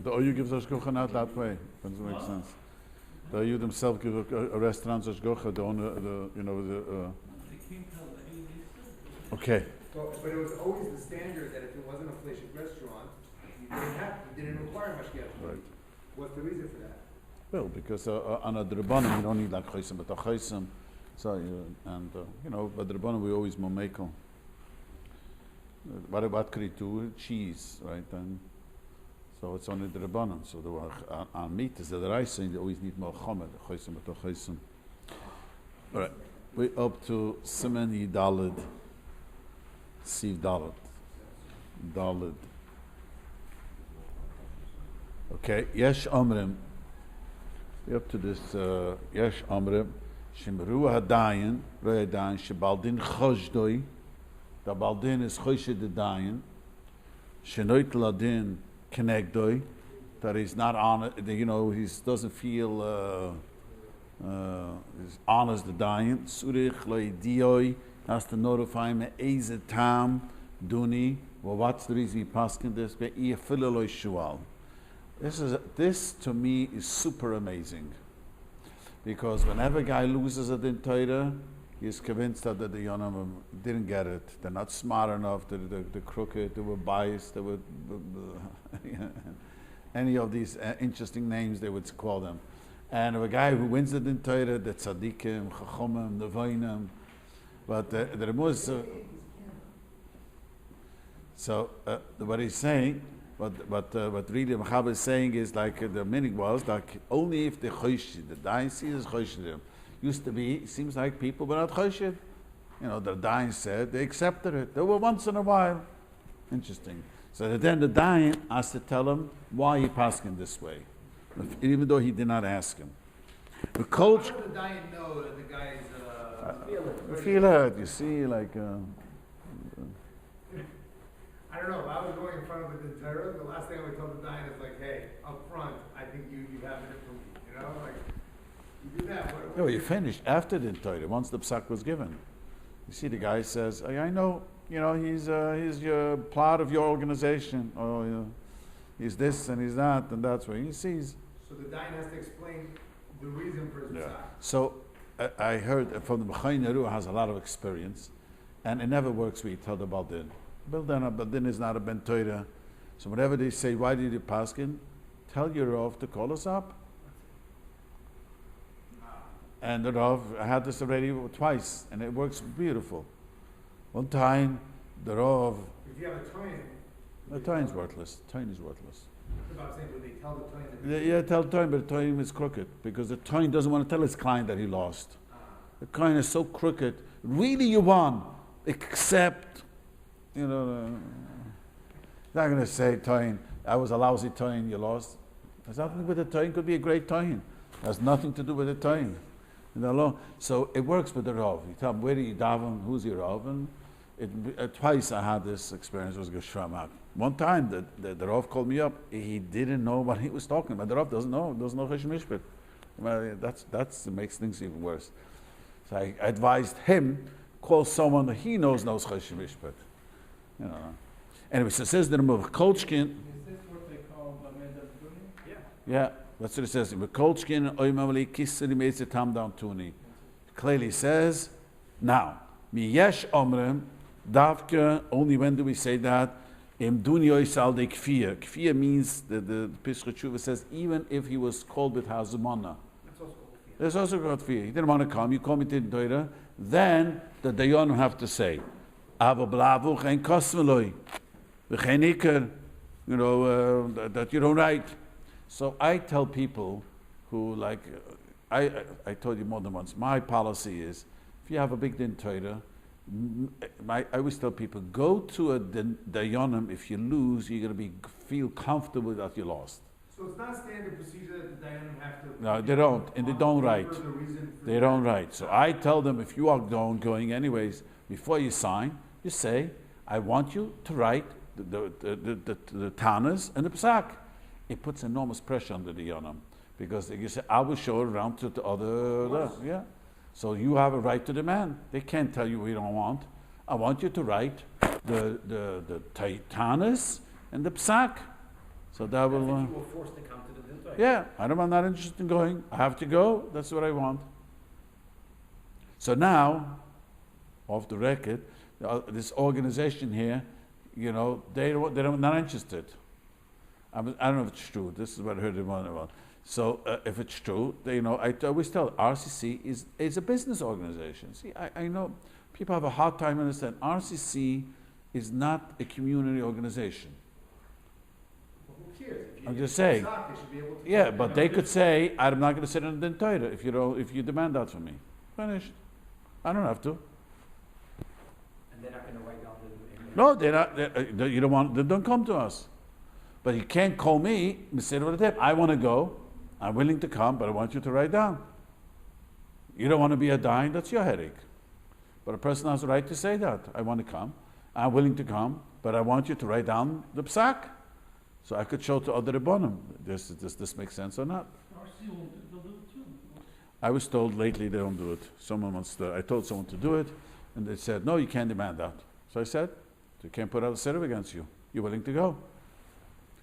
the OU gives Ashgocha not that way. Doesn't make sense. The OU themselves give a restaurant Ashgocha, the owner, okay. Well, but it was always the standard that if it wasn't a fleshik restaurant, you didn't require mashgiach. Right. What's the reason for that? Well, because on a Drabanim you don't need like chaysim, but a chaysim. So but the Drabanim we always momekel. What could he do? Cheese, right? And so it's only the Drabanim. So on meat is the rice, and you always need more chomer, chaysim, but a chaysim. All right, we're up to Simen Yidalid. Siv Dalid. Okay, Yesh Omrim. We're up to this Yesh Omrim. Shimru Hadayin, Roy Hadayin, Shebaldin Choshdoi. The Baldin is Choshed the Dayin. Shenoit Ladin Kenegdoi. That he's not on it, he doesn't feel he's honest the Dayin. Surich Loi Dioi. Has to notify him, Eize Tam Duni. Well, what's the reason he paskin this? This to me is super amazing, because whenever a guy loses a din Torah, he's convinced that the Dayanim didn't get it. They're not smart enough. They're crooked. They were biased. They were any of these interesting names they would call them. And if a guy who wins the din Torah, the tzaddikim, chachomim, nevoinim. But the Rebbe what he's saying, what really Mechaber is saying is like the meaning was like only if the choshid, the dying sees choshid. Used to be, it seems like people were not choshid. The dying said they accepted it. They were once in a while. Interesting. So then the dying has to tell him why he paskin this way, even though he did not ask him. The coach. How does the dying know that the guy is? Feel it, you see, like. I don't know. If I was going in front of the Torah, the last thing I would tell the dying is like, "Hey, up front, I think you have it from me." Like you do that. No, you finished after the Torah. Once the psak was given, you see, the guy says, "I know, he's your part of your organization, or he's this and he's that, and that's what he sees." So the dying has to explain the reason for his psak. So. I heard from the B'chai Neru has a lot of experience, and it never works when you tell the Baldin. Baldin is not a Ben Torah. So whenever they say, why did you paskin? Tell your Rav to call us up. And the Rav, I had this already twice, and it works beautiful. One time, the Rav... If you have a toin... The toin's worthless. Toin is worthless. About saying, they tell the toin yeah, tell the toin, but the toin is crooked, because the toin doesn't want to tell his client that he lost. The client is so crooked. Really, you won, except, he's not going to say, toin, I was a lousy toin, you lost. Has nothing to do with the toin. Could be a great toin. Has nothing to do with the toin. So it works with the Rav. You tell him, where do you daven? Who's your Rav? And twice I had this experience. It was Geshramak. One time the Rav called me up. He didn't know what he was talking about. The Rav doesn't know Choshen Mishpat. Well, that makes things even worse. So I advised him, call someone that he knows Choshen Mishpat. Anyway, so it says that Kolchkin. Is this what they call Lamed Abduni? Yeah, that's what it says. Kolchkin oimamali kisri meitze tam down tuni. Clearly says, now, mi yesh omrim, davke, only when do we say that? Im duni oisal de kfir. Kfir means, the Pesach Tshuva says, even if he was called with hazumana. There's also called kfir. He didn't want to come, you call me to the Torah. Then the Dayanim have to say, Ava blavu chen kosmeloi, v'chen iker, that you don't write. So I tell people who I told you more than once, my policy is, if you have a big din Torah, I always tell people, go to a Dayanim. If you lose, you're going to feel comfortable that you lost. So it's not standard procedure that the Dayanim have to... No, they don't, and they don't write. They don't write. So I tell them, if you are going anyways, before you sign, you say, I want you to write the Tanas and the Psak. It puts enormous pressure on the Dayanim, because you say, I will show it around to the other... Yeah. So you have a right to demand. They can't tell you we don't want. I want you to write the Tanas and the Psak. So that will. You were forced to come to the Din Torah. Yeah, I'm not interested in going. I have to go. That's what I want. So now, off the record, this organization here, they're not interested. I don't know if it's true. This is what I heard in one. So if it's true, I always tell RCC is a business organization. See, I know people have a hard time understanding. RCC is not a community organization. Well, who cares? I'm just saying. They should be able to Yeah, but they could say, I'm not going to sit in the Din Torah if you demand that from me. Finished. I don't have to. And they're not going to write down the... No, they're not. You don't want. They don't come to us. But you can't call me. I want to go. I'm willing to come, but I want you to write down. You don't want to be a dine. That's your headache. But a person has the right to say that. I want to come. I'm willing to come, but I want you to write down the psak, so I could show to other Rebbonim. This makes sense or not? RC will do it too. I was told lately they don't do it. I told someone to do it, and they said, no, you can't demand that. So I said, you can't put out a setup against you. You're willing to go.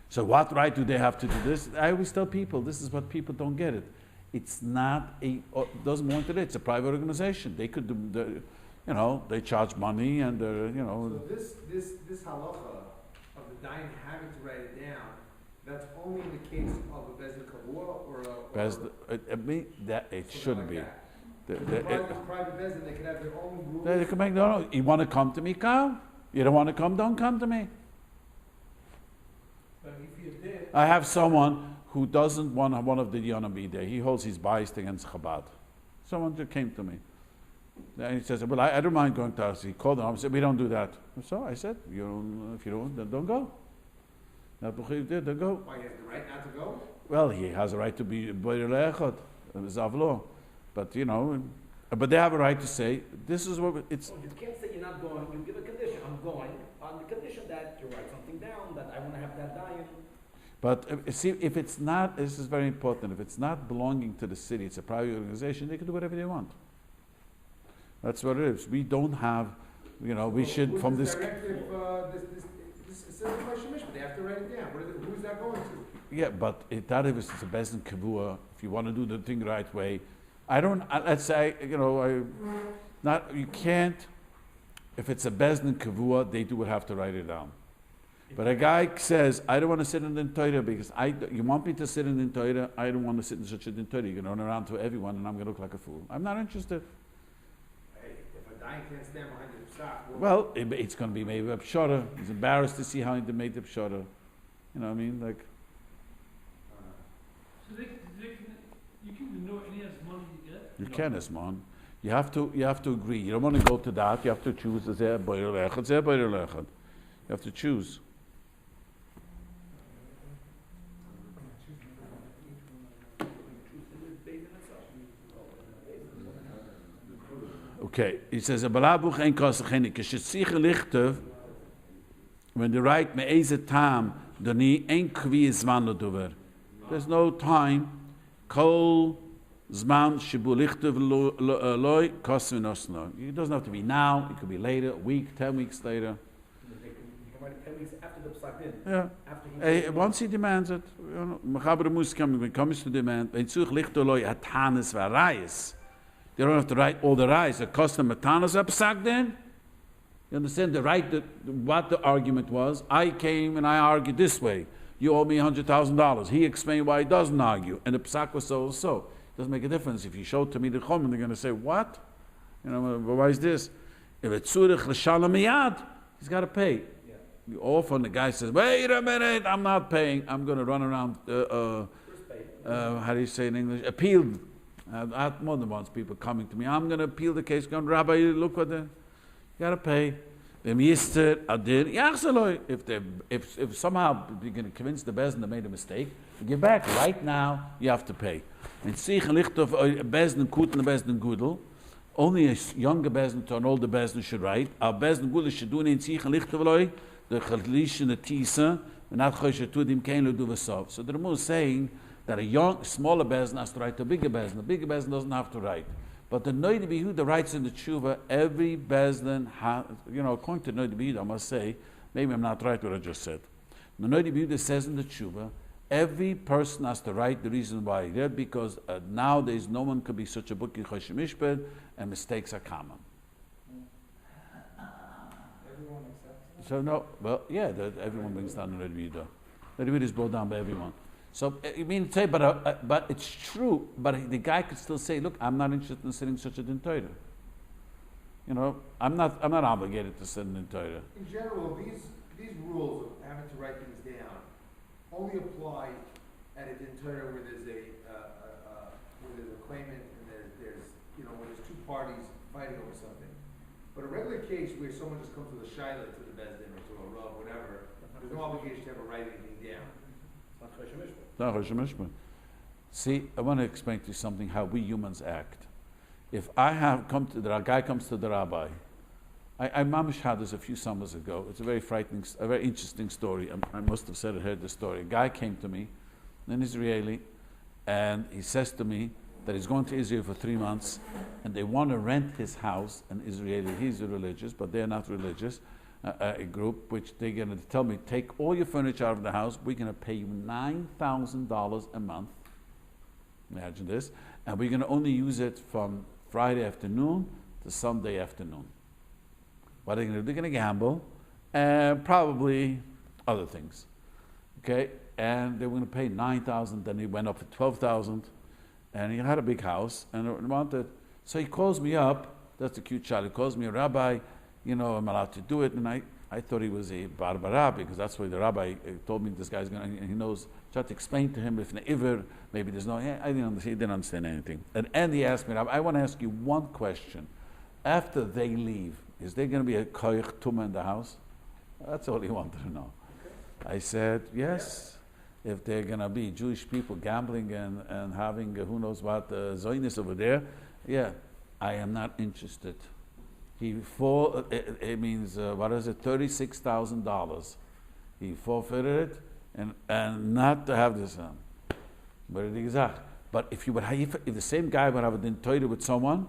So what right do they have to do this? I always tell people, this is what people don't get it. It's not doesn't want it. It's a private organization. They could do, they charge money and, So this halacha of the dayan having to write it down, that's only in the case of a bezin kavua or it shouldn't be. Private bezin, they can have their own rules. They can make their own. You want to come to me, come. You don't want to come, don't come to me. But if you did, I have someone who doesn't want one of the Dayanim be there. He holds his bias against Chabad. Someone just came to me. And he says, well, I don't mind going to us. He called them up and said, we don't do that. So I said, if you don't, then don't go. Don't go. Why, he has the right not to go? Well, he has a right to be Boyer Le'echad, Zavlo. But, but they have a right to say, this is what it's... Well, you can't say you're not going. You give a condition. I'm going on the condition that you write something down, that I want to have that dayan. But see, if it's not, this is very important, if it's not belonging to the city, it's a private organization, they can do whatever they want. That's what it is. We don't have, we should, from this... Directive, this is a question, but they have to write it down. Who's that going to? Yeah, but if it's a bezin kavua, if you want to do the thing the right way, let's say, you can't, if it's a bezin kavua, they do have to write it down. But a guy says, I don't want to sit in the Torah because you want me to sit in the Torah, I don't want to sit in such a Torah. You're going to run around to everyone and I'm going to look like a fool. I'm not interested. Hey, if a dayan can't stand behind the psak, Well, it's going to be maybe a pshara. He's embarrassed to see how he made the pshara. You know what I mean? Like, so you can know any as money you get. you can, Esmon. You have to agree. You don't want to go to that. You have to choose. You have to choose. Okay, he says, when they write me'eze tam, doni ein kvi zman lo dover. There's no time. Kol zman shibu lichtev loy kosvin osno. It doesn't have to be now. It could be later, a week, 10 weeks later. You can write it 10 weeks after the psak din. Yeah. After Once he demands it, Mechaber Mus comes to demand. When zuch lichter loy atanes varayis. They don't have to write all the rights. It cost them a tanas psak din. You understand the right what the argument was? I came and I argued this way. You owe me $100,000. He explained why he doesn't argue, and the psak was so. It doesn't make a difference if you show to me the chum, they're going to say what? Why is this? If it's surich l'shalom miyad, he's got to pay. Yeah. Often the guy says, "Wait a minute, I'm not paying. I'm going to run around." How do you say in English? Appeal. I've had more than once people coming to me. I'm going to appeal the case. Going, Rabbi, look what you got to pay. If somehow you're going to convince the bezin they made a mistake, give back. Right now, you have to pay. And sich licht of bezin kuten bezin gudel. Only a younger bezin to an older bezin should write. Our bezin gudel should do in sich licht of loy the chalish and the tisa and not chosher to them can't do v'sov. So the Ramah is saying that a smaller bezin has to write to a bigger bezin. The bigger bezin doesn't have to write. But the Noid B'Yehuda the writes in the tshuva, every bezdin has, according to Noid B'Yehuda, I must say, maybe I'm not right what I just said. The Rabbi Yehuda says in the Tshuva, every person has to write the reason why he did, because nowadays no one could be such a bookie Choshe Mishped, and mistakes are common. Everyone accepts So no, well, yeah, everyone brings down the Rabbi Yehuda. The Rabbi Yehuda is brought down by everyone. So you mean say, but it's true. But the guy could still say, "Look, I'm not interested in sitting such a din Torah. You know, I'm not obligated to sit in din Torah." In general, these rules of having to write things down only apply at a din Torah where there's a claimant and there's where there's two parties fighting over something. But a regular case where someone just comes with a shaila to the bezdin or to a rav, whatever, there's no obligation to ever write anything down. Not Choshe Mishped. See, I want to explain to you something how we humans act. If I have come to the guy comes to the rabbi, I mamish had this a few summers ago. It's a very frightening, a very interesting story. I must have said I heard the story. A guy came to me, an Israeli, and he says to me that he's going to Israel for 3 months, and they want to rent his house. An Israeli, he's religious, but they're not religious. A group which they're going to tell me, take all your furniture out of the house. We're going to pay you $9,000 a month. Imagine this, and we're going to only use it from Friday afternoon to Sunday afternoon. What are they going to do? They're going to gamble, and probably other things. Okay, and they were going to pay $9,000. Then he went up for $12,000, and he had a big house and wanted. So he calls me up. That's a cute child. He calls me, Rabbi. I'm allowed to do it, and I thought he was a barbara, because that's why the rabbi told me this guy's going to, he knows, tried to explain to him if an iver, maybe there's no, I didn't understand, he didn't understand anything. And he asked me, Rabbi, I want to ask you one question. After they leave, is there going to be a koich tumah in the house? That's all he wanted to know. I said, yes. If they're going to be Jewish people gambling and having who knows what Zionis over there, yeah, I am not interested. It means, what is it, $36,000. He forfeited it, and not to have this. But if the same guy would have a din Torah with someone,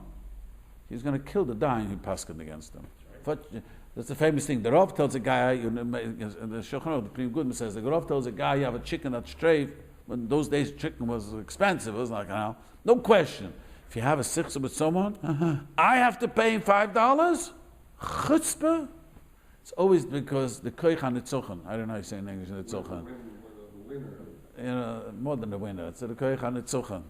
he's going to kill the dying who paskin against him. That's the famous thing. The Rav tells a guy, the Elchonon, the Pri Gudman says, the Rav tells a guy, you have a chicken that's straight. When those days chicken was expensive, it was like, no question. If you have a sichsa with someone, I have to pay him $5? Chutzpah? It's always because the koich hanitzochen. I don't know how you say in English, nitzochen. More than the winner. It's the koich hanitzochen.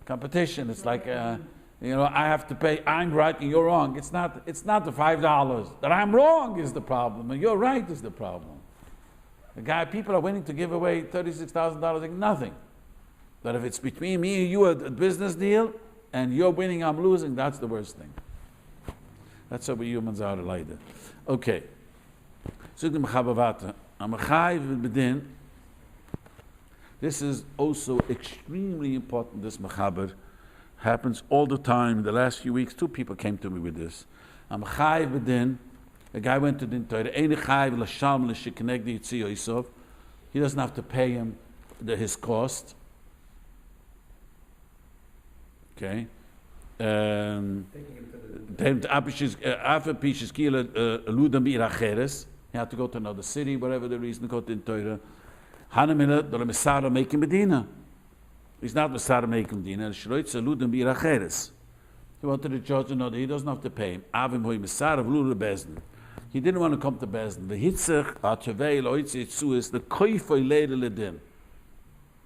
Competition. It's like, I have to pay. I'm right and you're wrong. It's not the $5. That I'm wrong is the problem, and you're right is the problem. People are willing to give away $36,000 like nothing. But if it's between me and you a business deal, and you're winning, I'm losing, that's the worst thing. That's how we humans are like that. Okay. This is also extremely important, this mechaber. Happens all the time. In the last few weeks, 2 people came to me with this. I'm chayiv b'din. A guy went to din Torah. Ein chayiv l'shalm l'shiknegdi yitzi Yosef. He doesn't have to pay him his cost. Okay. He had to go to another city, whatever the reason, go to din Torah. Hanamila, the Mesara make him Medina. He's not Mesara make him Medina. He wanted the judge to know that he doesn't have to pay him. Avim hoi Mesara v'lu lebezdin. He didn't want to come to Bezdin. The hitzach atavei loitzi tzuis the koifoi leida ledin.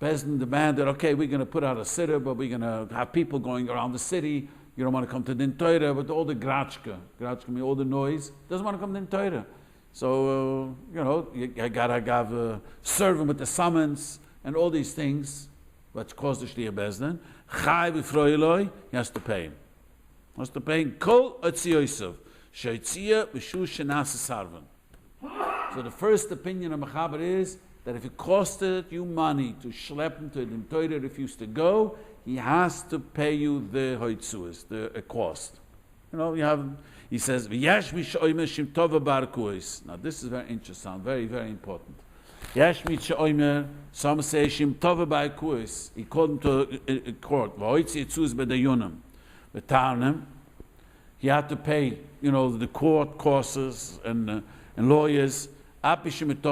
Bezdin demanded, okay, we're going to put out a sitter, but we're going to have people going around the city. You don't want to come to din Torah, but all the gratchka means all the noise, doesn't want to come to din Torah. So, you got to serve him with the summons and all these things, which caused the Shliach Bezdin. Chai v'froiloi, he has to pay him. He has to pay him kol etzi Yosef. Sheitzia v'shu shenas sarvan. So the first opinion of Mechaber is that if it costed you money to schlep him to din Torah, refused to go, he has to pay you the hoitzuas, the cost. He says, V'yesh mishoyme shim tova bar kuis. Now this is very interesting, very, very important. Yesh mishoyme, some say shim tova bar kuis. He called him to a court. V'hoitzi yitzuz b'dayanim. V'tarnem. He had to pay, the court costs and lawyers. Mechaber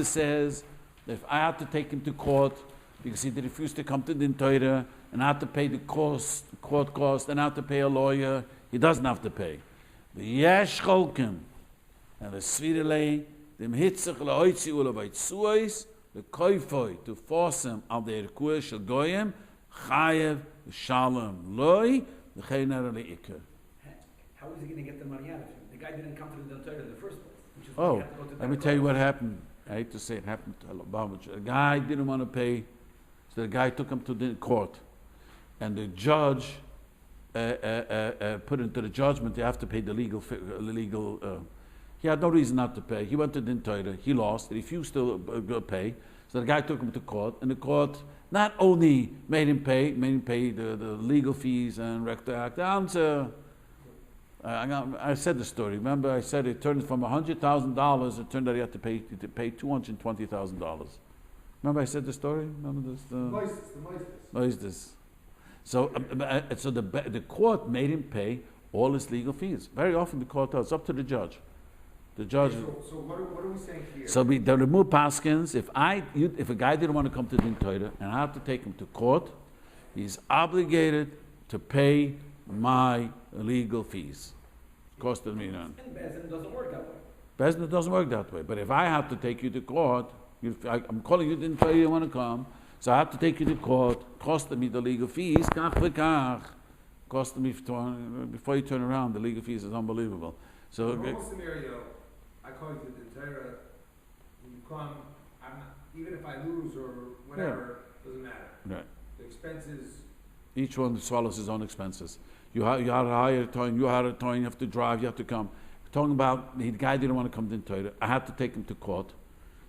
says that if I had to take him to court because he refused to come to the Torah and I had to pay the court cost, and I had to pay a lawyer, he doesn't have to pay. The yesh cholkim and the svirelei dem hitzach leoitzi ulavait the koifoi to force him al the erkuah shel goyim chayev shalom loy the cheiner leikah. How is he going to get the money out of him? The guy didn't come to the Torah in the first place. Which is why Oh, he had to go to let me tell you what happened. I hate to say it happened to Lubavitch. A guy didn't want to pay, so the guy took him to the court, and the judge put into the judgment you have to pay the legal. He had no reason not to pay. He went to the Torah. He lost. He refused to pay. So the guy took him to court, and the court not only made him pay the legal fees and retroact. I said the story. Remember, I said it turned from $100,000. It turned out he had to pay $220,000. Remember, I said the story. Remember this? The Moistus. So the court made him pay all his legal fees. Very often the court tells it's up to the judge. The judge. So what are we saying here? So the remove paskins. If a guy didn't want to come to the Torah and I have to take him to court, he's obligated to pay my legal fees. Costed me none. And Bezdin doesn't work that way. Bezdin doesn't work that way. But if I have to take you to court, I'm calling you, didn't tell you want to come, so I have to take you to court, costed me the legal fees, kach v'kach. Costed me, before you turn around, the legal fees is unbelievable. So, in a normal scenario, I call you to the Torah, when you come, even if I lose or whatever, doesn't matter. Right. The expenses. Each one swallows his own expenses. You had to hire a time, you have to drive, you have to come. Talking about the guy didn't want to come to the Torah. I had to take him to court.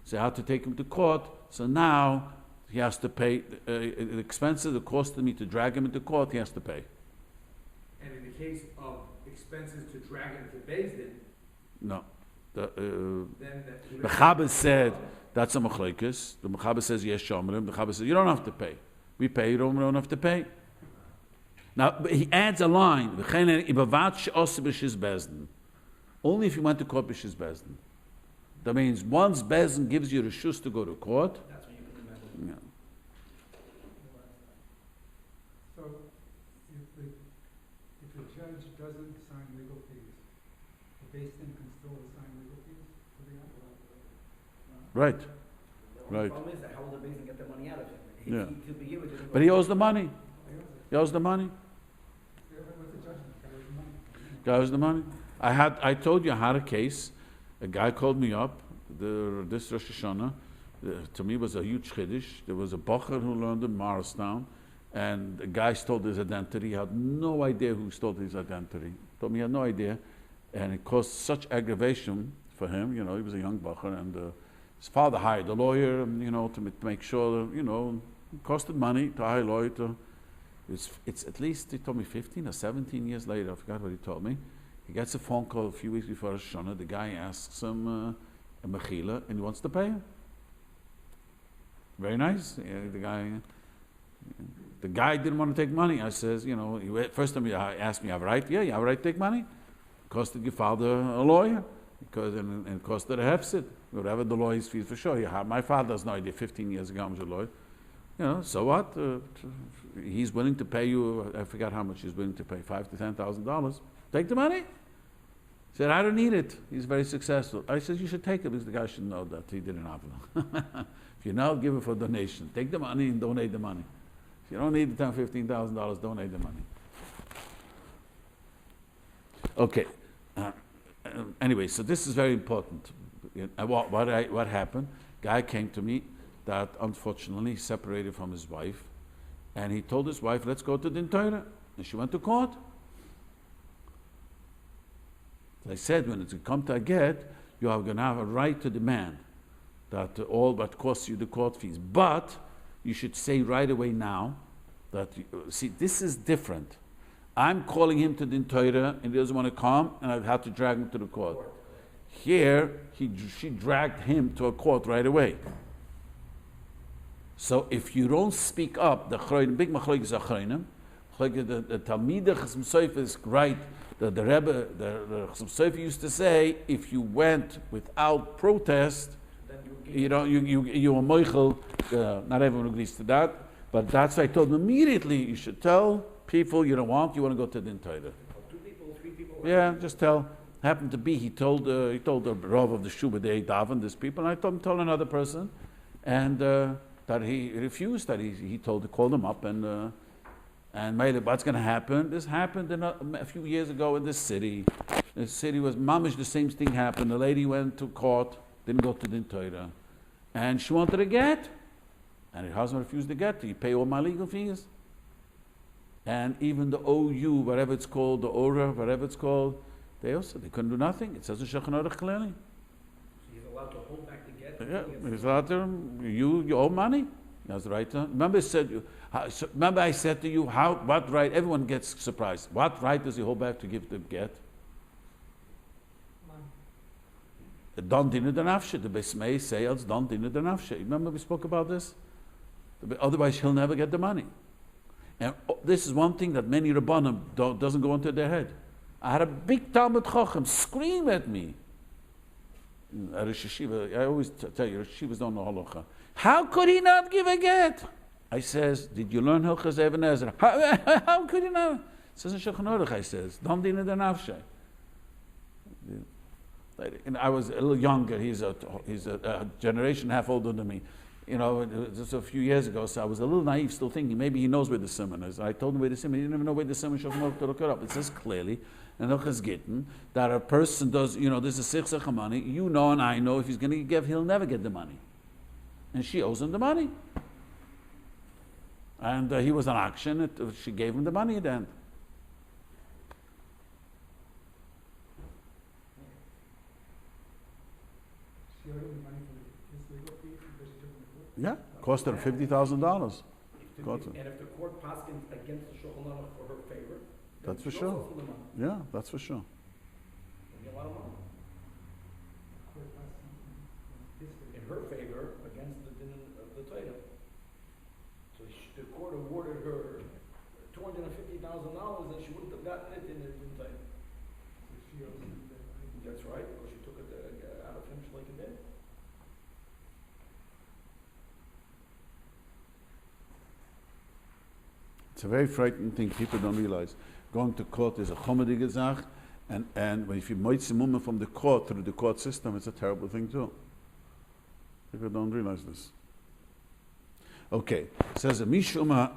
So I had to take him to court. So now he has to pay the expenses that costed me to drag him into court, he has to pay. And in the case of expenses to drag him to Bezdin, no. The then Mechaber said, that's a machlokes. The Mechaber says, yes, Shomrim. The Mechaber says, you don't have to pay. We pay, you don't have to pay. Now, but he adds a line, only if you went to court b'shiz bezdin. That means once bezdin gives you the shus to go to court, That's when you put the method. yeah. So, if the judge doesn't assign legal fees, the Beis Din can still assign legal fees to the applicant? Right. The only Right. problem is that how will the Bezdin get the money out of him? Yeah. To begin with, didn't But go he to owes the money. What's He owes the money. the judgment? Carries the money. Guy owes the money. I told you I had a case. A guy called me up. This Rosh Hashanah, to me was a huge chiddush. There was a bacher who learned in Morristown, and the guy stole his identity. He had no idea who stole his identity. Told me he had no idea, and it caused such aggravation for him. You know, he was a young bacher, and his father hired a lawyer. You know, to make sure. You know, it costed money to hire a lawyer. It's at least, he told me 15 or 17 years later. I forgot what he told me. He gets a phone call a few weeks before Rosh Hashanah. The guy asks him a mechila, and he wants to pay him. Very nice. Yeah, the guy didn't want to take money. I says, you know, first time he asked me, "You have a right? Yeah, you have a right to take money. Costed your father a lawyer, because and it costed a hefsid. Whatever the lawyer's fees for sure. My father has no idea. 15 years ago, I was a lawyer. You know, so what? He's willing to pay you. I forgot how much he's willing to pay. $5,000 to $10,000. Take the money. He said, I don't need it. He's very successful. I said, you should take it because the guy should know that he didn't have it. If you know, give it for donation. Take the money and donate the money. If you don't need the $10,000, $15,000, donate the money. Okay. Anyway, so this is very important. What happened? Guy came to me that unfortunately separated from his wife, and he told his wife, let's go to the Torah. And she went to court. I said, when it's come to a get, you are going to have a right to demand that all but costs you the court fees. But you should say right away now that, see, this is different. I'm calling him to the Torah, and he doesn't want to come, and I've had to drag him to the court. Here, she dragged him to a court right away. So if you don't speak up, the big machlokes is achronim, The Talmidei Chasam Sofer is right. The Rebbe, the Chasam Sofer used to say, if you went without protest, you were moichel. Not everyone agrees to that, but that's why I told him immediately. You should tell people you want to go to Din Torah. 2 people, 3 people. Yeah, just tell. Happened to be he told the Rav of the Shuba they daven this people, and I told another person, and that he refused. That he called him up and made it. What's going to happen? This happened a few years ago in this city. The city was mamish. The same thing happened. The lady went to court, didn't go to Din Torah, and she wanted to get, and her husband refused to get. You pay all my legal fees, and even the OU, whatever it's called, the ORA, whatever it's called. They couldn't do nothing. It says in Shulchan Aruch clearly. So he's allowed to hold back the get? Yeah, he's allowed to. You owe money. He has the right to. Remember, I said to you, what right? Everyone gets surprised. What right does he hold back to give the get? The Don Dina the Nafshe. The Besmei sales Don Dina the Nafshe. Remember we spoke about this? Otherwise, he'll never get the money. And this is one thing that many Rabbanim doesn't go into their head. I had a big Talmud Chacham scream at me. At Rosh Yeshiva, I always tell you, Rosh Yeshivas don't know halacha. How could he not give a get? I says, did you learn Hilchas Even Ezra? How could he not? It says in Shulchan Aruch, I says, Dam Dina de Nafshe. And I was a little younger. He's a generation and a half older than me. Just a few years ago, so I was a little naive, still thinking maybe he knows where the simon is. I told him where the simon. He didn't even know where the simon is. To look it up. It says clearly, and Hilchas Gittin, that a person does. There's a sichsach of money. You know, and I know if he's going to give, he'll never get the money, and she owes him the money. And he was an auction. She gave him the money at the end. She owed him the money for his legal fees because she took him to court? Yeah, cost her $50,000. And if the court paskins against the Shulchan Aruch for her favor, That's for she sure. also the money. Yeah, that's for sure. It'll be a lot of money. Court passed something in his favor. In her favor against the din of the Torah. So the court awarded her $250,000 and she wouldn't have gotten it in the din Torah. So she owes him the money. That's right, because she took it out of him like a dead. It's a very frightening thing. People don't realize. Going to court is a chomedige Zach, and if you might see movement from the court through the court system, it's a terrible thing too. People don't realize this. Okay, it says a mishuma.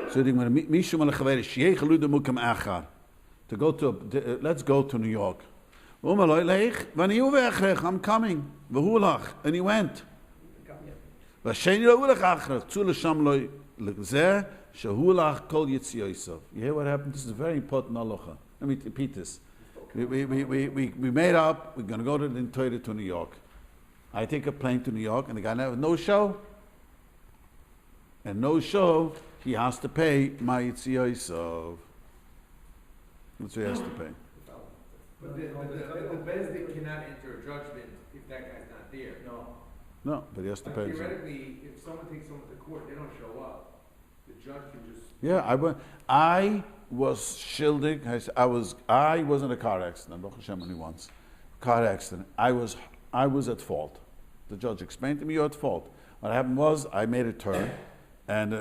So to go to let's go to New York. I'm coming. And he went. You hear what happened? This is a very important halacha. Let me repeat this. We made up, we're going to go to the Torah to New York. I take a plane to New York, and the guy has no show. And no show, he has to pay my Yitziyosov. That's what he has to pay. But the Bezdin cannot enter a judgment if that guy's not there. No, but he has to pay. Theoretically, if someone takes someone to court, they don't show up. The judge can just. Yeah, I was shielding. I was in a car accident. Baruch Hashem, only once. Car accident. I was at fault. The judge explained to me, you're at fault. What happened was I made a turn, and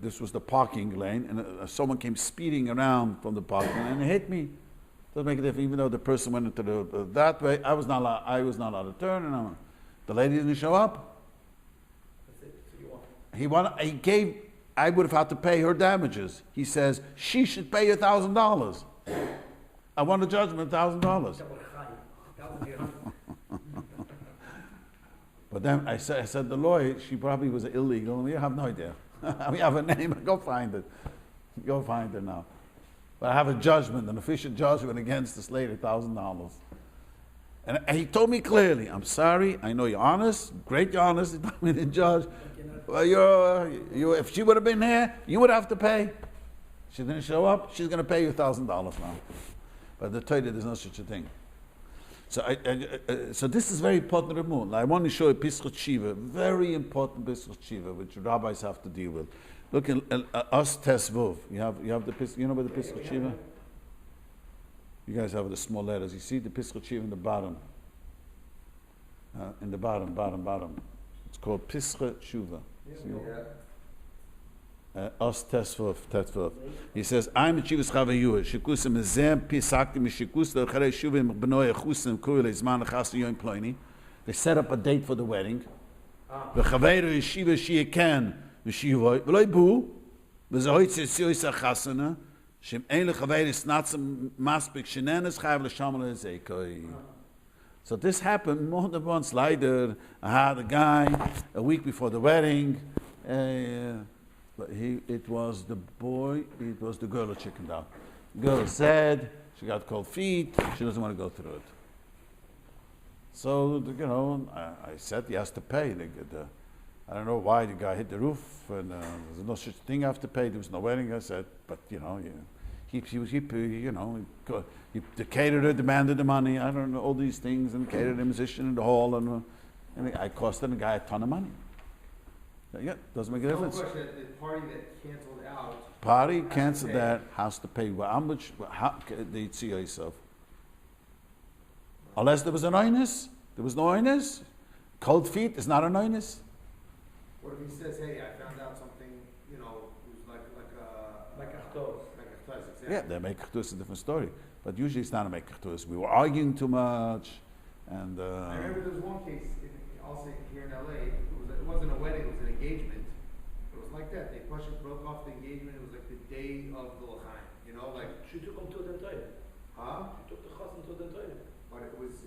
this was the parking lane, and someone came speeding around from the parking lane and hit me. Doesn't make a difference. Even though the person went into that way, I was not allowed to turn, and the lady didn't show up. That's it. So you want. I would have had to pay her damages. He says she should pay $1,000. I want a judgment, $1,000. But then I said the lawyer, she probably was illegal. We have no idea. We have a name. Go find it. Go find it now. But I have a judgment, an official judgment against this lady, $1,000. And he told me clearly, I'm sorry, I know you're honest, great you're honest, he told me the judge, well, if she would have been here, you would have to pay. She didn't show up, she's going to pay you $1,000 now. But the Torah, there's no such a thing. So, so this is very important to remove. I want to show you Pischut Shiva, very important Pischut Shiva, which rabbis have to deal with. Look at Us Tesvuv. You have the you know about the Pischut Shiva? You guys have the small letters. You see the Pischut Shiva in the bottom. In the bottom. It's called Pischut Shiva. Us Tesvuv. He says, I'm a Chivas Chavayuah. Shikusim ezem pisakti mishikus l'charei shuvim b'noi achusim kuri le'zman l'chasu yoim ploini. They set up a date for the wedding. V'chaveiru yeshiva sheyekan v'shivoi v'loi bu v'zahoit tzitzioi sachasana shem ein l'chaveiru snatzim maspik shenenes chayav l'sham l'zekoi. So this happened more than once later. I had a guy a week before the wedding. But it was the girl who chickened out. The girl said she got cold feet, she doesn't want to go through it. So, I said he has to pay. I don't know why the guy hit the roof, and there's no such thing I have to pay. There was no wedding. I said, but he the caterer demanded the money. I don't know, all these things, and catered the musician in the hall, and I costed the guy a ton of money. Yeah, doesn't make a difference. No question, the party that canceled out. Party canceled that has to pay. Well, how much? How the yitzia yourself? Unless there was an oinus, there was no oinus. Cold feet is not an oinus. What if he says, "Hey, I found out something. It was like achtos, exactly." Yeah, they make achtos a different story, but usually it's not a make achtos. We were arguing too much, and. I remember there was one case. I'll say here in LA. It wasn't a wedding, it was an engagement. It was like that. They broke off the engagement. It was like the day of the l'chaim. She took him to the toilet. Huh? She took the chassan to the toilet. But it was.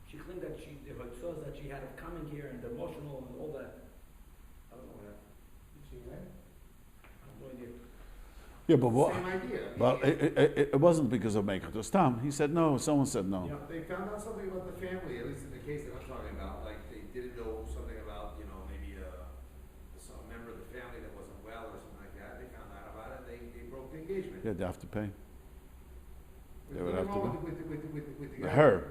She claimed that the Hotzos that she had of coming here and the emotional and all that. I don't know what happened. Did she win? I have no idea. Yeah, but what? Same idea. Well, it wasn't because of make achtos. Tom, he said no. Someone said no. Yeah, they found out something about the family, at least in the case that I'm talking about. Like they didn't know something about, maybe some member of the family that wasn't well or something like that. They found out about it. They broke the engagement. Yeah, they have to pay. They would have to with the The guy. her.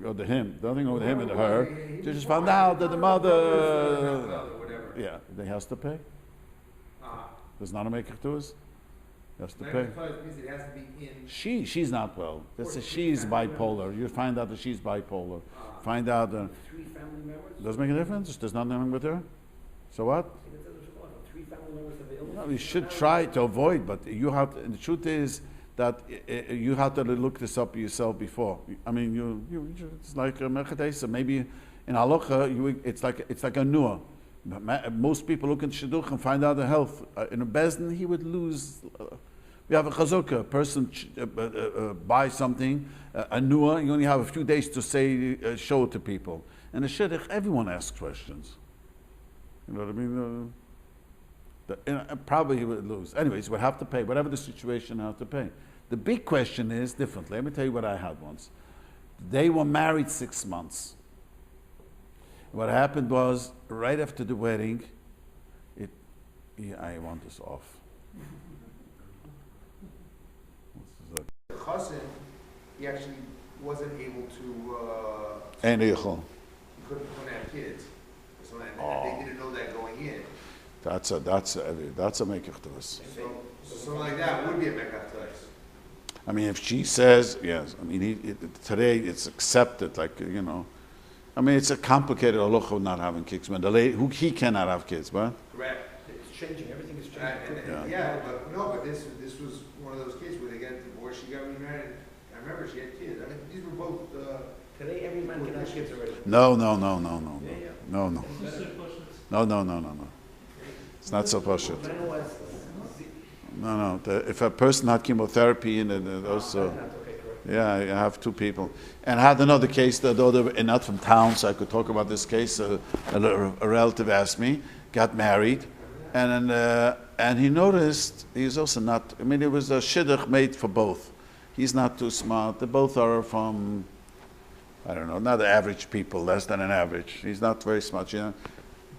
Or the him. Nothing over the him and the her. They just found out that the mother. Or whatever. Yeah, they has to pay. There's not a make achtos. Has to pay. Means it has to be in. She's not well. That's she's bipolar. You find out that she's bipolar. Find out. 3 family members? Does it make a difference? There's nothing wrong with her. So what? 3 family members have illness. No, you should try to avoid, but you have. The truth is that you have to look this up yourself before. I mean, it's like a mechadesa. Maybe in halacha, it's like a nuah. Most people look at shidduch and find out the health. In a bezdin, he would lose. We have a chazukah. A person buys something, a nuah. You only have a few days to say, show it to people. And a shidduch, everyone asks questions. You know what I mean? Probably he would lose. Anyways, we have to pay. Whatever the situation, I have to pay. The big question is different. Let me tell you what I had once. They were married 6 months. What happened was, right after the wedding, I want this off. The chassan, he actually wasn't able to. And he couldn't have kids. So they didn't know that going in. That's a mekachtos. So something like that would be a mekachtos. I mean, if she says yes, I mean today it's accepted, I mean, it's a complicated halacha of not having kids. When the lady, he cannot have kids, right? Correct. It's changing. Everything is changing. But this was one of those cases where they got divorced. She got remarried. I remember she had kids. I mean, these were both. Today, every man can have kids already. No. It's not so pashut. No. If a person had chemotherapy and also. Yeah, I have 2 people. And I had another case, though they were not from town, so I could talk about this case. A relative asked me, got married, and he noticed he's also not, I mean, it was a shidduch made for both. He's not too smart. They both are from, I don't know, not average people, less than an average. He's not very smart,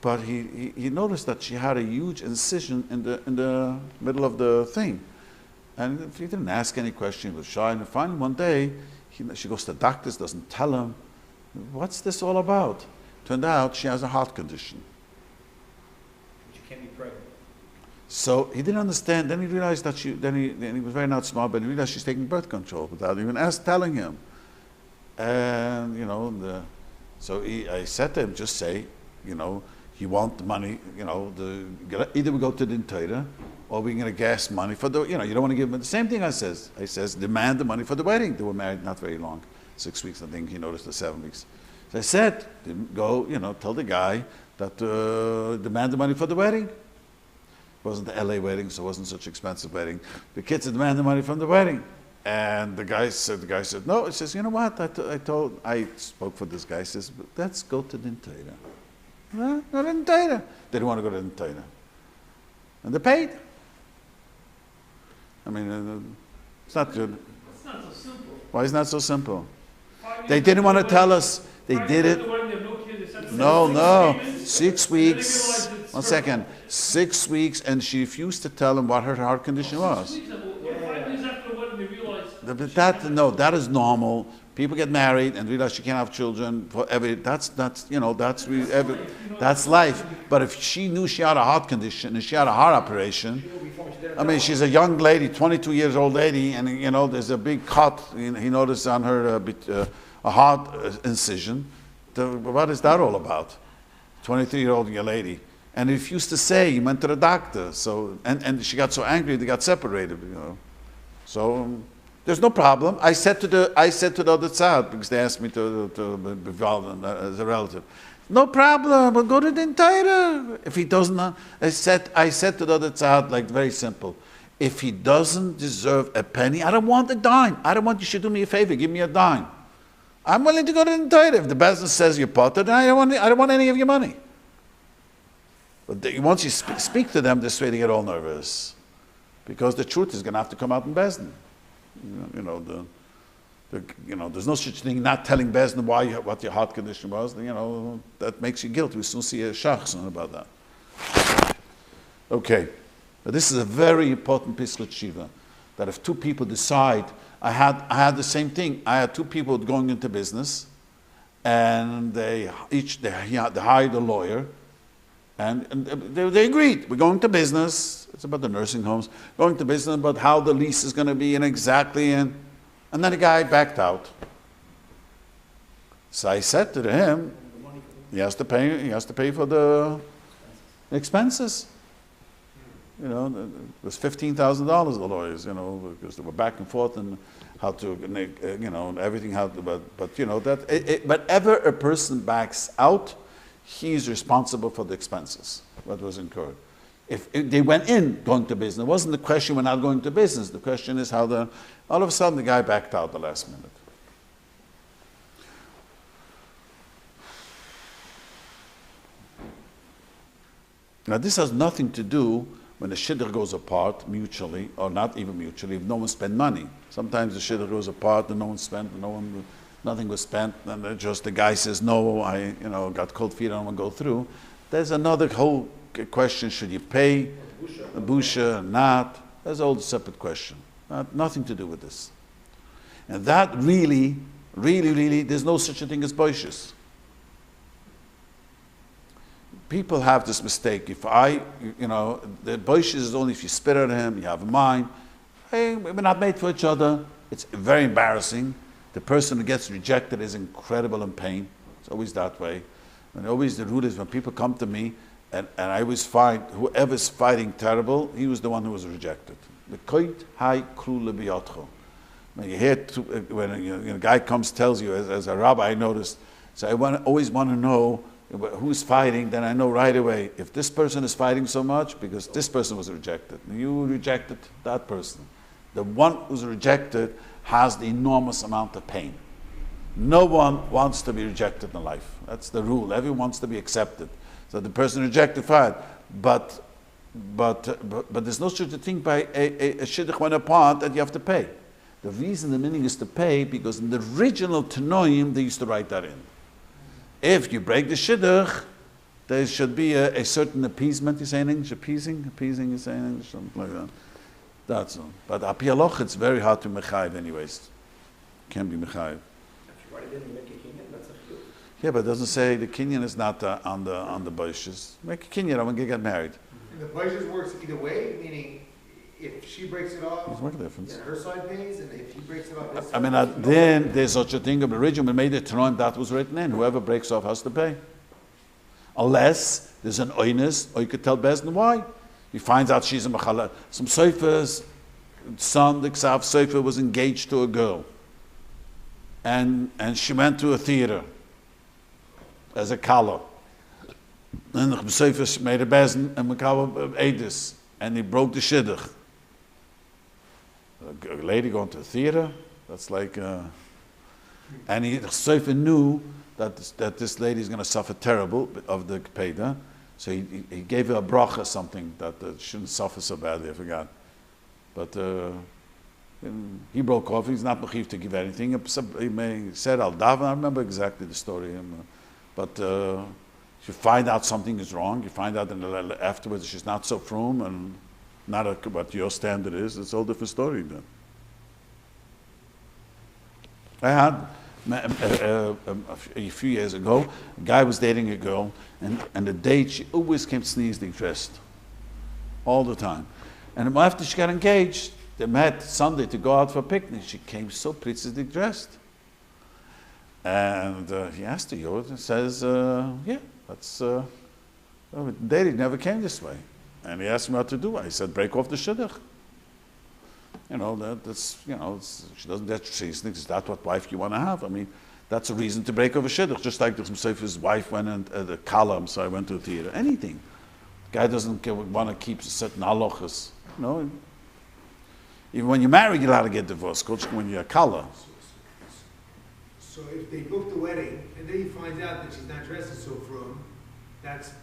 but he noticed that she had a huge incision in the middle of the thing. And he didn't ask any question, he was shy. And finally one day, she goes to the doctors, doesn't tell him. What's this all about? Turned out she has a heart condition. She can't be pregnant. So he didn't understand. Then he realized that then he was very not smart, but he realized she's taking birth control without even telling him. And, I said to him, just say, you want the money, either we go to the Torah or we're going to gas money for the, you don't want to give him the same thing I says, demand the money for the wedding. They were married not very long, 6 weeks, I think, he noticed the 7 weeks. So I said, go, tell the guy that demand the money for the wedding. It wasn't the LA wedding, so it wasn't such an expensive wedding. The kids had demanded money from the wedding. And the guy said, no. He says, you know what? I spoke for this guy. He says, let's go to the Torah. Not in Torah. They didn't want to go to the Torah. And they paid. I mean, it's not good. It's not so simple. Why is it not so simple? 5 years They didn't want to after tell the us. They wedding- did 5 years it. after the wedding, they have no kids, they sent them No, 6 payments, 6 and then they weeks. realized it's 1 fertile. second. 6 weeks, and she refused to tell him what her heart condition was. 6 weeks, well, 5 years after the wedding, they realized. That is normal. People get married and realize she can't have children forever. That's life. But if she knew she had a heart condition and she had a heart operation, I mean, she's a young lady, 22 years old lady, and there's a big cut. He noticed on her a heart incision. What is that all about? 23-year-old lady, and he refused to say. He went to the doctor. So and she got so angry they got separated. So. There's no problem. I said to the other side, because they asked me to be involved as a relative. No problem. We'll go to the entire. If he doesn't, I said to the other side, like very simple. If he doesn't deserve a penny, I don't want a dime. I don't want you should do me a favor. Give me a dime. I'm willing to go to the entire. If the business says you're potter, then I don't want any of your money. But once you speak to them this way, they get all nervous, because the truth is going to have to come out in Bezdin. There's no such thing not telling Bezdin what your heart condition was. That makes you guilty. We soon see a shachson about that. Okay, but this is a very important Pislat Shiva, that if two people decide, I had the same thing. I had two people going into business, and they hired a lawyer, and they agreed. We're going to business. It's about the nursing homes. Going to business about how the lease is going to be and exactly. And then the guy backed out. So I said to him, he has to pay for the expenses. It was $15,000, the lawyers, because they were back and forth and how to, everything how to, but whenever a person backs out, he's responsible for the expenses, what was incurred. If they went in going to business, it wasn't the question we're not going to business. The question is how all of a sudden the guy backed out the last minute. Now this has nothing to do when the shidduch goes apart mutually, or not even mutually, if no one spent money. Sometimes the shidduch goes apart and no one spent, nothing was spent, and just the guy says, no, I got cold feet, I don't want to go through. There's another whole question: should you pay a busha, not? That's a whole separate question. Nothing to do with this. And that really, there's no such a thing as boishes. People have this mistake. If the boishes is only if you spit at him, you have a mind. Hey, we're not made for each other. It's very embarrassing. The person who gets rejected is incredible in pain. It's always that way. And always the rule is when people come to me, and I always find whoever's fighting terrible, he was the one who was rejected. The koit hai kru lebiyotcho. When you hear, when a guy comes, tells you, as a rabbi, I noticed, so I always want to know who's fighting, then I know right away if this person is fighting so much because this person was rejected. You rejected that person. The one who's rejected has the enormous amount of pain. No one wants to be rejected in life. That's the rule. Everyone wants to be accepted. So the person rejected, fine. But there's no such a thing by a shidduch went apart that you have to pay. The reason the meaning is to pay because in the original Tanoim they used to write that in. If you break the shidduch, there should be a certain appeasement, you say in English, appeasing you say in English, something like that. That's all. But api halacha, it's very hard to mechayiv anyways. Can't be mechayiv. Why didn't make a kinyan? That's a few. Yeah, but it doesn't say the kinyan is not on the boishes. Make a kinyan, I'm going to get married. And the budget works either way, meaning if she breaks it off, There's what difference. then her side pays, and if he breaks it off, his I side mean, pays. then there's such a thing of the original, we made it Tauber, that was written in. Whoever breaks off has to pay. Unless there's an oinus, or you could tell Bezdin why. He finds out she's a machala. Some Sefer's son, the Ksav Sefer, was engaged to a girl. And she went to a theater as a kala. And the Sefer made a Bezdin and Makawa Edis. And he broke the shidduch. A lady going to a theater, that's like... and the Sefer knew that this lady is going to suffer terrible of the Peda. So he gave her a bracha or something that shouldn't suffer so badly, I forgot. But he broke off, he's not mechiv to give anything. He said al-daven, I remember exactly the story. But you find out something is wrong, you find out afterwards she's not so frum and not what your standard is, it's a whole different story then. I had a few years ago, a guy was dating a girl, and the date she always came sneezing dressed, all the time. And after she got engaged, they met Sunday to go out for a picnic. She came so prettily dressed, and he asked her, and says, "Yeah, that's dating never came this way." And he asked me what to do. I said, "Break off the shidduch." You know, that's, you know, she doesn't get she's is that what wife you want to have? I mean, that's a reason to break over shidduch. Just like his wife went and the column, so I went to the theater. Anything. The guy doesn't want to keep certain halachas. You know, even when you're married, you're allowed to get divorced. When you're a kala. So if they book the wedding, and then he finds out that she's not dressing so frum, that's...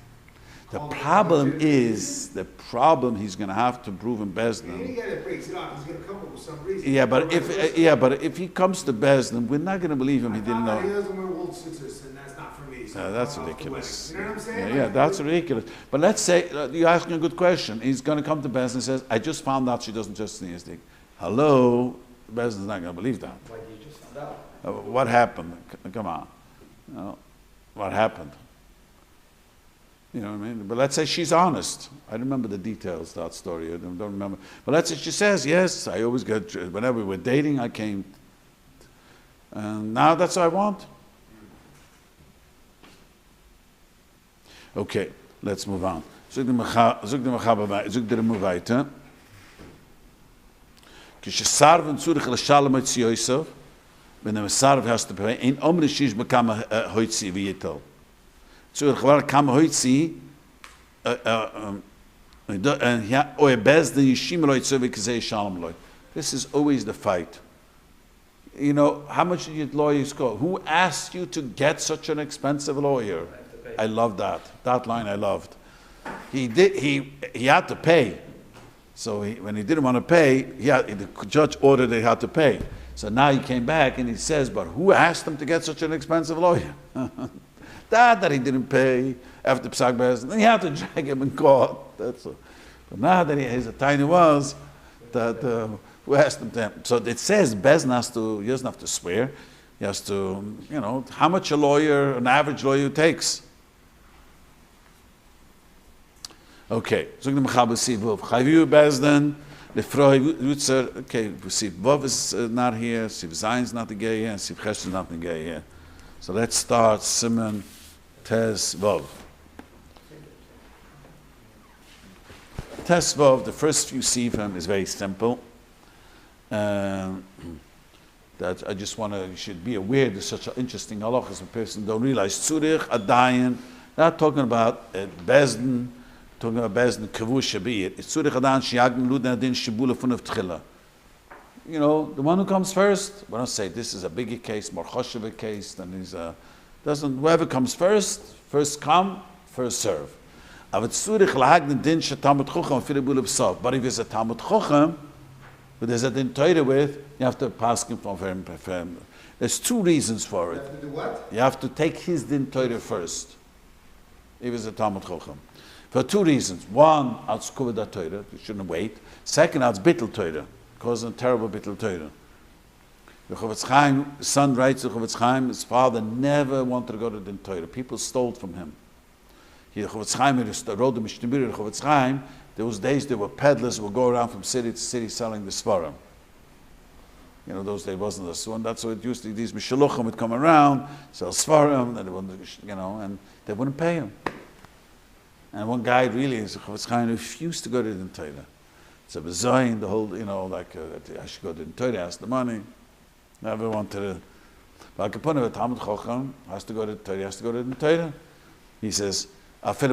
The problem is, he's going to have to prove in Bezdin. Any guy that breaks it off, he's going to come up with some reason. But if he comes to Bezdin, we're not going to believe him. He didn't know. He doesn't wear wool scissors, and that's not for me. So That's ridiculous. You know what I'm saying? Yeah, that's ridiculous. But let's say you're asking a good question. He's going to come to Bezdin and says, "I just found out she doesn't just sneeze." Hello, Bezdin's not going to believe that. Why did you just found out? What happened? Come on. You know, what happened? You know what I mean? But let's say she's honest. I remember the details of that story. I don't remember. But let's say she says, "Yes, I always get, whenever we were dating, I came. And now that's what I want." Okay, let's move on. Zug de Remu weiter. Kishe Zurich l'shalom etzi Yosef, when the sarv has to pay, in omri shish bekam hoitzi v'yitel. Zurich war kam hoitzi, and oe bezdin yishim loy tzove kizei shalom loy. This is always the fight. You know, how much did your lawyers go? Who asked you to get such an expensive lawyer? I love that. That line I loved. He had to pay. So when he didn't want to pay, the judge ordered that he had to pay. So now he came back and he says, "But who asked him to get such an expensive lawyer?" that he didn't pay after Psak Bezdin, then he had to drag him in court. That's all. But now that his attorney was, that who asked him to? So it says Bezdin he doesn't have to swear. He has to, you know, how much an average lawyer takes. Okay, zog dem Chaber Siv Vov. Chaviu Bezdin, the Froi Rutzer. Okay, Siv Vov is not here. Siv Zayin is not the gay here. Siv Chesh is not the gay here. So let's start Simon Tes Vov. Tes Vov, the first few Sivim is very simple. That I just you should be aware there's such an interesting halachas. A person don't realize. Zurich, Adayin, not talking about Bezdin, talking about Bezdin, Kavush Shabir. It's Zurich, Adayin, Shiagim, Luden, Adin, Shibula, Fun of Tchila. You know, the one who comes first, we don't say this is a bigger case, more choshev case, than whoever comes first come, first serve. But if it's a Talmud Chochem, but there's a din Torah with, you have to pass him from him. There's two reasons for it. You have to do what? You have to take his din Torah first. He was a Talmud Chochem. For two reasons. One, als Kuvah Torah, you shouldn't wait. Second, als Bittel Torah, causing a terrible Bittel Torah. The Chofetz Chaim, his son writes to Chofetz Chaim, his father never wanted to go to the Torah. People stole from him. The Chofetz Chaim, he wrote the Mishnah Berurah, the Chofetz Chaim, those days there were peddlers who would go around from city to city selling the Svarim. You know, those days wasn't the one. That's what it used to be. These Mishaluchim would come around, sell Svarim, and they wouldn't, and they wouldn't pay him. And one guy really, Chofetz Chaim, refused to go to the Torah. So Bezoin, the whole, I should go to the Torah, ask the money. Never wanted to. But Al-Kaponim, a Talmud Chochem, has to go to the Torah, has to go to the Torah. He says, that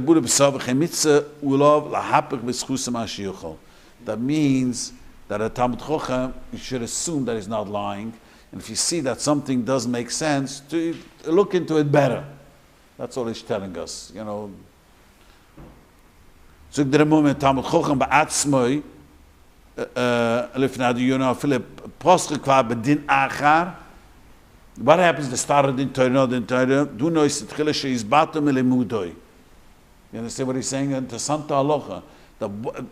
means that a Talmud Chochem, you should assume that he's not lying. And if you see that something doesn't make sense, to look into it better. That's all he's telling us. So the moment Talmud Chochem ba'atzmoi, what happens? The start of the Torah, do know is the is batum elemudoi. You understand what he's saying? And to Santa Aloha.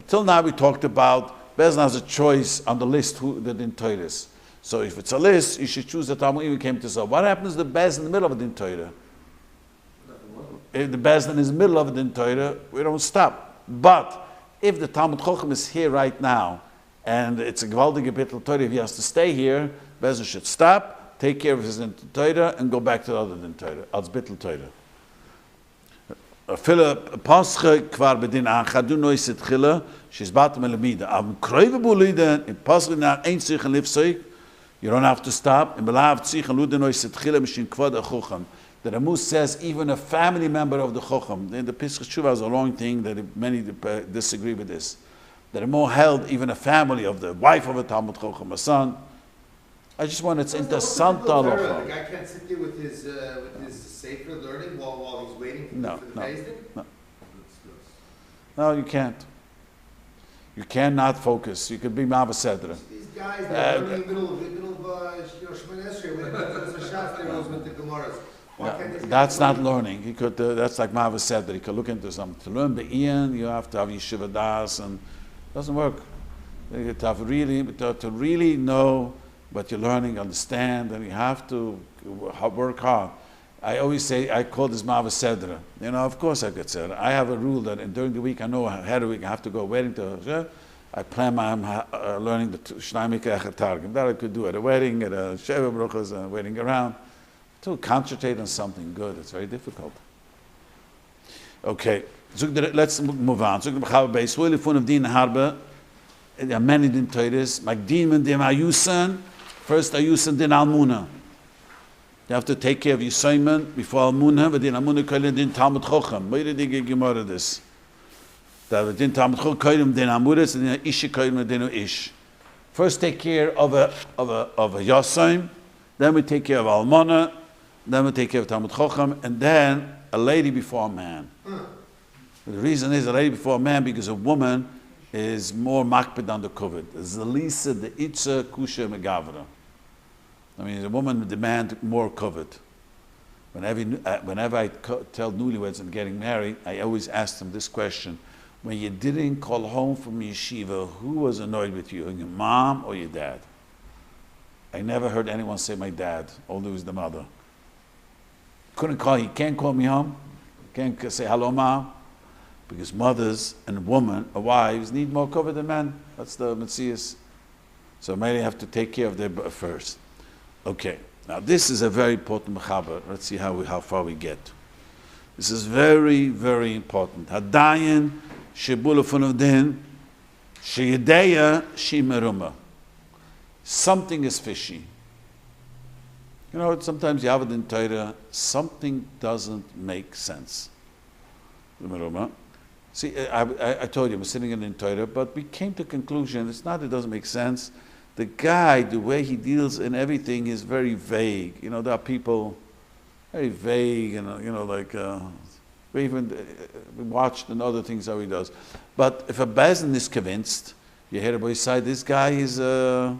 Till now we talked about Bezna has a choice on the list who the din Torah is. So if it's a list, you should choose the Talmud. Even came to say, what happens to the Bezna in the middle of the din Torah? If the Bezna is in the middle of the din Torah, we don't stop. But if the Talmud Chochem is here right now, and it's a gewaltige Bittul Torah, if he has to stay here, Bezna should stop, take care of his din Torah, and go back to the other din Torah, als Bittul Torah. Viele Pasche kvar bedin achadu nois et chila, she's batem elamida. Am kreuve bulide, in Pasche nach ein sich and lifseik, you don't have to stop. In belav tzich and lude nois et chila, mishin kvad achucham. The Ramus says even a family member of the Chocham, in the Pesach Tshuva is a long thing that many disagree with this. The Ramu held even a family of the wife of a Talmud Chocham, a son. I just want it's into Santa Aloha. The guy can't sit there with his safer learning while he's waiting for the Bezdin? No, you can't. You cannot focus. You could be Mava Sedra. These guys that are learning in the middle of Shemon Esrei, when there's a shot there with the Gemaras. That's not learning. He could. That's like Mava Sedra. He could look into something. To learn Be'ien, you have to have Yeshiva Das, and it doesn't work. You have to really know what you're learning, understand, and you have to work hard. I always say, I call this Mava Sedra. Of course I could say it. I have a rule that during the week, I know ahead of the week, I have to go wedding to I plan my learning the Shnai Mikra Echad Targum. That I could do at a wedding, at a Sheva Bruchas, and waiting around. To concentrate on something good, it's very difficult. Okay, let's move on. There are many din Torahs. Magdimen dem Ayusan. First Ayusan din Almuna. You have to take care of your Simon before Almuna, but din Almuna koilim din Talmud Chochem. Where did you Gemara this? That din Talmud Chochem koilim din Amuris and din Ishi koilim din Ish. First take care of a Yosaim, then we take care of Almana, then we take care of Talmud Chochem, and then a lady before a man. The reason is a lady before a man because a woman is more makpid on the kovid. Zalisa the itza kusha megavra. I mean, a woman demand more kovid. Whenever I tell newlyweds and getting married, I always ask them this question: when you didn't call home from yeshiva, who was annoyed with you, your mom or your dad? I never heard anyone say my dad, only it was the mother. He can't call me home, can't say hello, mom. Because mothers and women, wives, need more cover than men. That's the Metzias. So maybe have to take care of them first. Okay, now this is a very important mechaber. Let's see how far we get. This is very, very important. Hadayin shebula funavdin sheyedeya shimeruma. Something is fishy. Sometimes you have it in Torah, something doesn't make sense. See, I told you, I'm sitting in Torah, but we came to a conclusion, it's not that it doesn't make sense. The guy, the way he deals in everything is very vague. There are people very vague, we watched and other things how he does. But if a Bezin is convinced, you hear about his side, this guy is a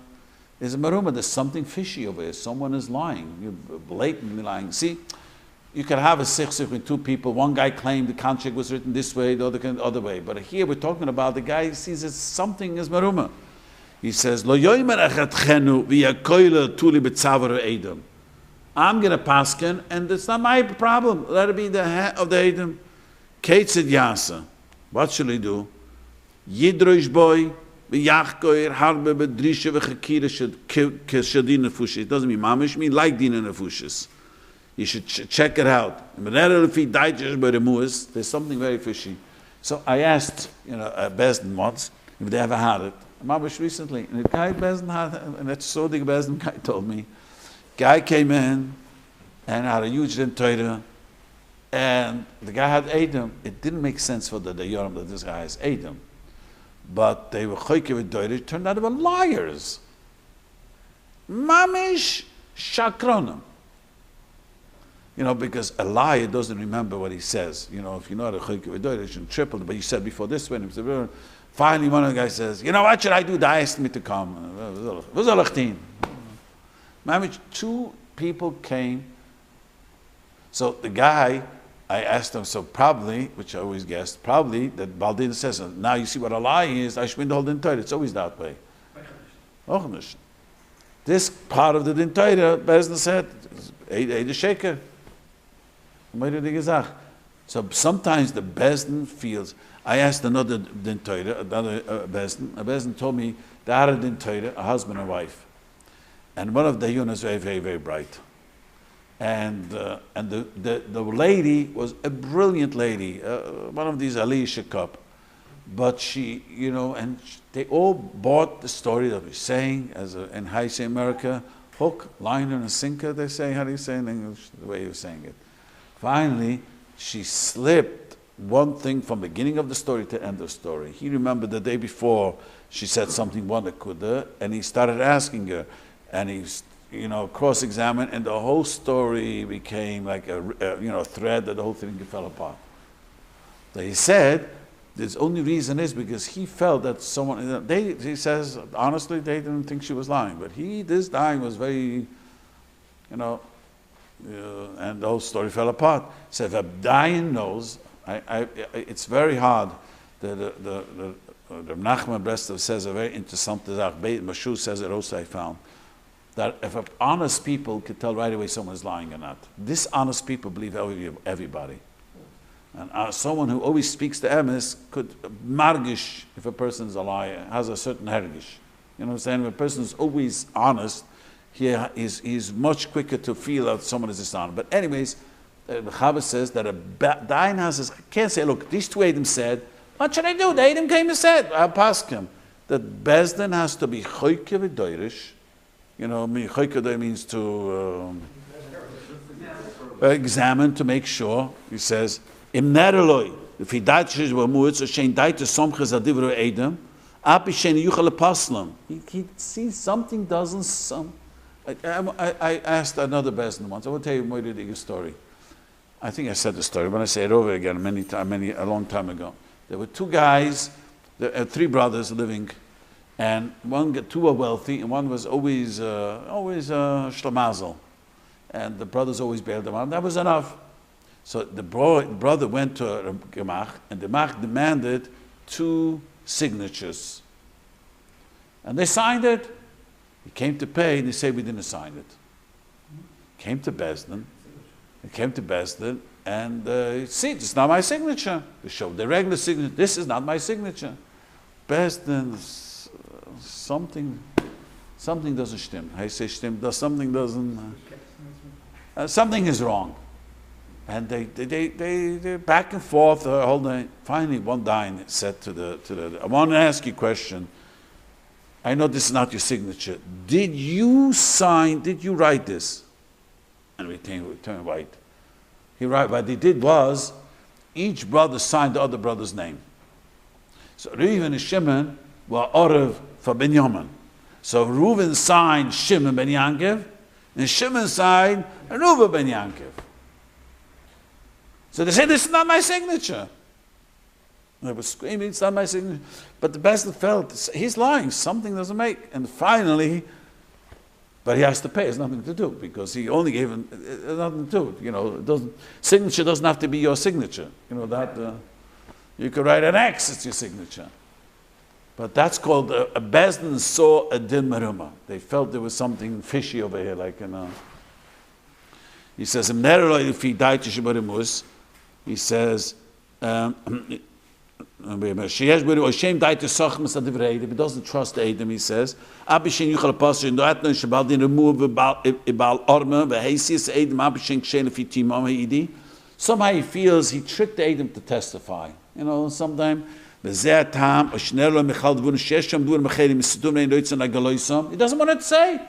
maruma, there's something fishy over here. Someone is lying, you're blatantly lying. See, you can have a sichsich with two people. One guy claimed the contract was written this way, the other way. But here we're talking about the guy who sees that something is meruma. He says, Lo yoymer echatchenu v'yakoyle tuli b'tzavar edom. I'm going to paskin, and it's not my problem. Let it be the head of the edom. Keitzid yasa. What shall he do? Yidroish boy v'yachkoyer harbe b'drisha v'chakira k'shadin nefushes. It doesn't mean mamish, it means like din nefushes. You should check it out. There's something very fishy. So I asked, Bezdin once if they ever had it. Mamish recently, and the guy Bezdin had it, and that's so the Bezdin guy told me. Guy came in and had a huge din Torah, and the guy had Edom. It didn't make sense for the Dayanim that this guy has Edom, but they were choike with Torah. It turned out they were liars. Mamish shakronim. Because a liar doesn't remember what he says. If you know the choike with Torah, you should triple it. But you said before this one. Finally, one of the guys says, what should I do? They asked me to come. Two people came. So the guy, I asked him, so probably, which I always guessed, probably that Baldin says, now you see what a lie is, I should win the whole din Torah. It's always that way. This part of the din Torah, Bezdin said, Eid Sheker. So sometimes the Bezdin feels, I asked another din Torah, another Bezdin. A Bezdin told me they had a din Torah, a husband and wife. And one of the Yunus was very, very, very bright. And the lady was a brilliant lady, one of these Aliyah cup. But she, they all bought the story that we're saying, in High Say America, hook, line, and a sinker, they say. How do you say in English? The way you're saying it. Finally, she slipped one thing from beginning of the story to end of the story. He remembered the day before she said something wonderkuda, and he started asking her, and he, cross-examined, and the whole story became like a thread that the whole thing fell apart. So he said, the only reason is because he felt that someone, he says, honestly, they didn't think she was lying, but this dying was very, and the whole story fell apart. So if a dying knows, it's very hard. The Nachman Breslov says a very interesting thing. Mashu says it also, I found, that if honest people could tell right away someone is lying or not. Dishonest people believe everybody. And someone who always speaks to emes could margish if a person is a liar, has a certain hergish. You know what I'm saying? If a person is always honest, he's much quicker to feel that someone is dishonest. But anyways, the Chabad says that a dayan has can't say, look, these two Edom said, what should I do? The Edom came and said, I'll ask him. That Bezdin has to be choike v'doirish. Choike means to examine, to make sure. He says, Im nereloi, if he died to Shmuel, so shein died to somches adivro Edom, api shein yuchal paslam. He sees something doesn't. I asked another Bezdin once. I will tell you more the story. I think I said the story, but I say it over again a long time ago. There were two guys, three brothers living, and two were wealthy, and one was always shlamazel, and the brothers always bailed them out. That was enough. So the brother went to a gemach, and the gemach demanded 2 signatures, and they signed it. He came to pay, and they said we didn't sign it. Came to Bezdin. He came to Bezdin, and see, it's not my signature. They showed the regular signature. This is not my signature. Bezdin, something doesn't stim. I say stim, something doesn't. Something is wrong, and they back and forth the whole day. Finally, one dayan said to the I want to ask you a question. I know this is not your signature. Did you write this? And we turned white. What he did was, each brother signed the other brother's name. So Reuven and Shimon were Orev for Binyamin. So Reuven signed Shimon ben Yankiv, and Shimon signed Reuven ben Yankiv. So they said, this is not my signature. And they were screaming, it's not my signature. But the Bezdin felt, he's lying, something doesn't make. And finally, But he has to pay. It's nothing to do because he only gave him nothing to do. It doesn't. Signature doesn't have to be your signature. You could write an X. It's your signature. But that's called a bezdin saw a din meruma. They felt there was something fishy over here, He says, he says, he doesn't trust the Adam, he says. Somehow he feels he tricked the Adam to testify. Sometimes he doesn't want to say.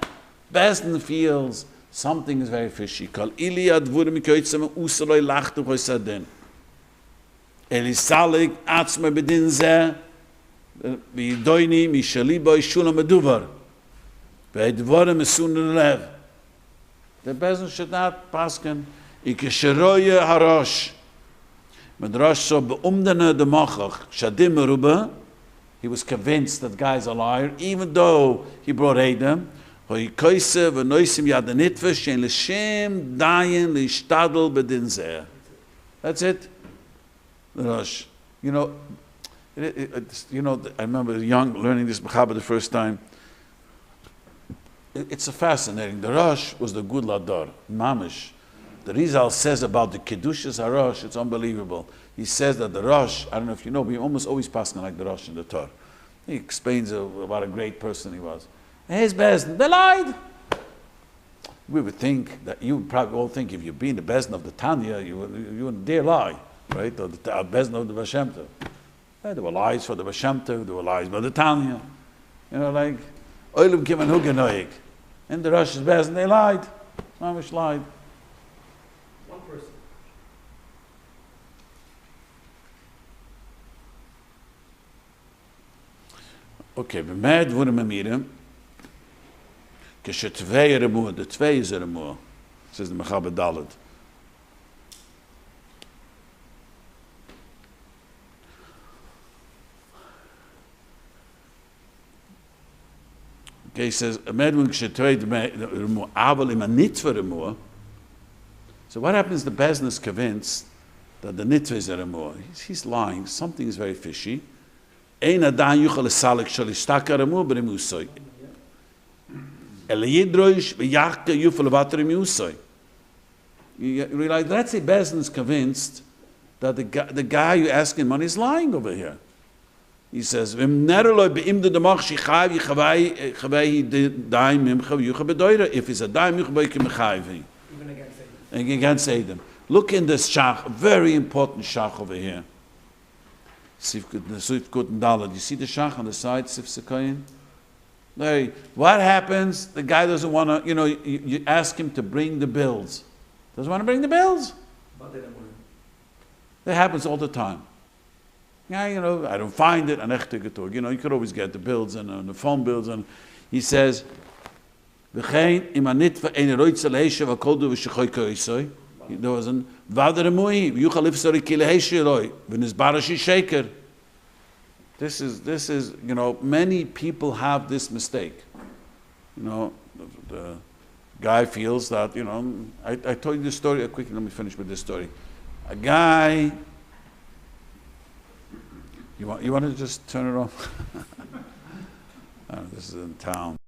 Bezdin feels something is very fishy. Elisalig atzma bedin zeh v'yidoini mishali boi shula meduvar v'edvorim esun lev. The Bezdin should not pasken ikesheroye harosh medrash so beumdene de machach shadim meruba. He was convinced that the guy's a liar, even though he brought Adam. Hoi koise v'noisim yadanitva shein l'shem dayin l'ishtadl bedin zeh. That's it. Rosh. I remember young learning this Mechaber the first time. It's a fascinating. The Rosh was the good lador, mamish. The Rizal says about the Kedushas HaRosh, it's unbelievable. He says that the Rosh, I don't know if you know, but he almost always passing like the Rosh in the Torah. He explains what a great person he was. His Bezdin, they lied. We would think that you would probably all think if you've been the Bezdin of the Tanya, you wouldn't dare lie. Right, or the Bezdin of the Vashem Tov. There were lies for the Vashem Tov, there were lies by the Tanya. Oilim Kivan Hugenoik. In the Rosh Bezdin, they lied. Mamish lied. One person. Okay, b'med vurim amirim, keshe tvei remur, the tvei is a remur, says the Mechaber Dalet. Okay, he says, so what happens? The Bezdin is convinced that the nitva is a remor. He's lying. Something is very fishy. You realize, let's say Bezdin is convinced that the guy you're asking money is lying over here. He says, if it's a daim, even against Adam. Look in this shach, very important shach over here. You see the shach on the side, Sif Sekayin? What happens? The guy doesn't want to, you ask him to bring the bills. Doesn't want to bring the bills. That happens all the time. I don't find it. You could always get the bills and the phone bills. And he says, there was an This is, many people have this mistake. The guy feels that, I told you this story quickly. Let me finish with this story. A guy. You want to just turn it off? This is in town.